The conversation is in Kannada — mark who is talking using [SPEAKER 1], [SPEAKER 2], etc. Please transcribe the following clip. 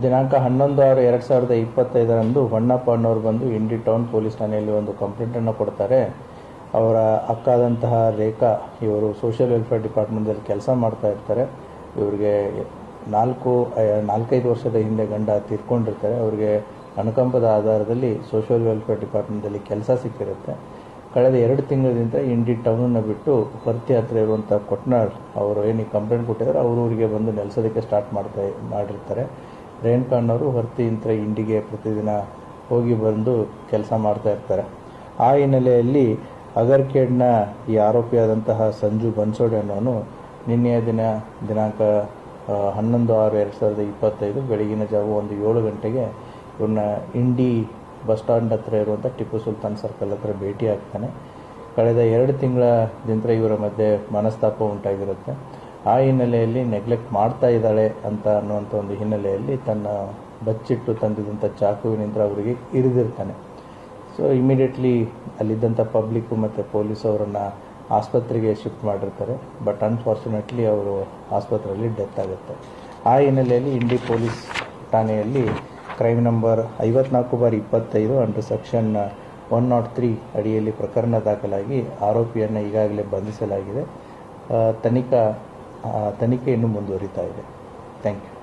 [SPEAKER 1] ದಿನಾಂಕ 11/6/2025 ಹೊನ್ನಪ್ಪ ಅನ್ನೋರು ಬಂದು ಇಂಡಿ ಟೌನ್ ಪೊಲೀಸ್ ಠಾಣೆಯಲ್ಲಿ ಒಂದು ಕಂಪ್ಲೇಂಟನ್ನು ಕೊಡ್ತಾರೆ. ಅವರ ಅಕ್ಕಾದಂತಹ ರೇಖಾ ಇವರು ಸೋಷಿಯಲ್ ವೆಲ್ಫೇರ್ ಡಿಪಾರ್ಟ್ಮೆಂಟಲ್ಲಿ ಕೆಲಸ ಮಾಡ್ತಾ ಇರ್ತಾರೆ. ಇವರಿಗೆ 4-5 ವರ್ಷದ ಹಿಂದೆ ಗಂಡ ತೀರ್ಕೊಂಡಿರ್ತಾರೆ. ಅವರಿಗೆ ಅನುಕಂಪದ ಆಧಾರದಲ್ಲಿ ಸೋಷಿಯಲ್ ವೆಲ್ಫೇರ್ ಡಿಪಾರ್ಟ್ಮೆಂಟಲ್ಲಿ ಕೆಲಸ ಸಿಕ್ಕಿರುತ್ತೆ. ಕಳೆದ 2 ತಿಂಗಳಿಂದ ಇಂಡಿ ಟೌನನ್ನು ಬಿಟ್ಟು ಹೊರ್ತಿ ಹತ್ರ ಇರುವಂಥ ಕೊಟ್ನಾಳ್ ಅವರು ಏನಕ್ಕೆ ಕಂಪ್ಲೇಂಟ್ ಕೊಟ್ಟಿದ್ದಾರೆ ಅವ್ರ ಊರಿಗೆ ಬಂದು ನೆಲೆಸೋದಕ್ಕೆ ಸ್ಟಾರ್ಟ್ ಮಾಡಿರ್ತಾರೆ. ರೇಣುಕಾ ಅನ್ನೋರು ಹೊರ್ತಿಯಿಂದ ಇಂಡಿಗೆ ಪ್ರತಿದಿನ ಹೋಗಿ ಬಂದು ಕೆಲಸ ಮಾಡ್ತಾ ಇರ್ತಾರೆ. ಆ ಹಿನ್ನೆಲೆಯಲ್ಲಿ ಅಗರ್ಕೇಡ್ನ ಈ ಆರೋಪಿಯಾದಂತಹ ಸಂಜು ಬನ್ಸೋಡೆ ಅನ್ನೋನು ನಿನ್ನೆಯ ದಿನಾಂಕ 11/6/2025 ಬೆಳಗಿನ ಜಾವ 7 ಗಂಟೆಗೆ ಇವ್ರನ್ನ ಇಂಡಿ ಬಸ್ ಸ್ಟ್ಯಾಂಡ್ ಹತ್ರ ಇರುವಂಥ ಟಿಪ್ಪು ಸುಲ್ತಾನ್ ಸರ್ಕಲ್ ಹತ್ರ ಭೇಟಿ ಆಗ್ತಾನೆ. ಕಳೆದ 2 ತಿಂಗಳಿಂದ ಇವರ ಮಧ್ಯೆ ಮನಸ್ತಾಪ ಉಂಟಾಗಿರುತ್ತೆ. ಆ ಹಿನ್ನೆಲೆಯಲ್ಲಿ ನೆಗ್ಲೆಕ್ಟ್ ಮಾಡ್ತಾ ಇದ್ದಾಳೆ ಅನ್ನುವಂಥ ಒಂದು ಹಿನ್ನೆಲೆಯಲ್ಲಿ ತನ್ನ ಬಚ್ಚಿಟ್ಟು ತಂದಿದ್ದಂಥ ಚಾಕುವಿನಿಂದ ಅವರಿಗೆ ಇರಿದಿರ್ತಾನೆ. ಸೊ ಇಮಿಡಿಯೇಟ್ಲಿ ಅಲ್ಲಿದ್ದಂಥ ಪಬ್ಲಿಕ್ಕು ಮತ್ತು ಪೊಲೀಸ್ ಅವರನ್ನು ಆಸ್ಪತ್ರೆಗೆ ಶಿಫ್ಟ್ ಮಾಡಿರ್ತಾರೆ. ಬಟ್ ಅನ್ಫಾರ್ಚುನೇಟ್ಲಿ ಅವರು ಆಸ್ಪತ್ರೆಯಲ್ಲಿ ಡೆತ್ ಆಗುತ್ತೆ. ಆ ಹಿನ್ನೆಲೆಯಲ್ಲಿ ಇಂಡಿ ಪೊಲೀಸ್ ಠಾಣೆಯಲ್ಲಿ ಕ್ರೈಮ್ ನಂಬರ್ 54/25 ಅಂಡರ್ ಸೆಕ್ಷನ್ 103 ಅಡಿಯಲ್ಲಿ ಪ್ರಕರಣ ದಾಖಲಾಗಿ ಆರೋಪಿಯನ್ನು ಈಗಾಗಲೇ ಬಂಧಿಸಲಾಗಿದೆ. ತನಿಖೆ ಇನ್ನೂ ಮುಂದುವರಿತಾ ಇದೆ. Thank you.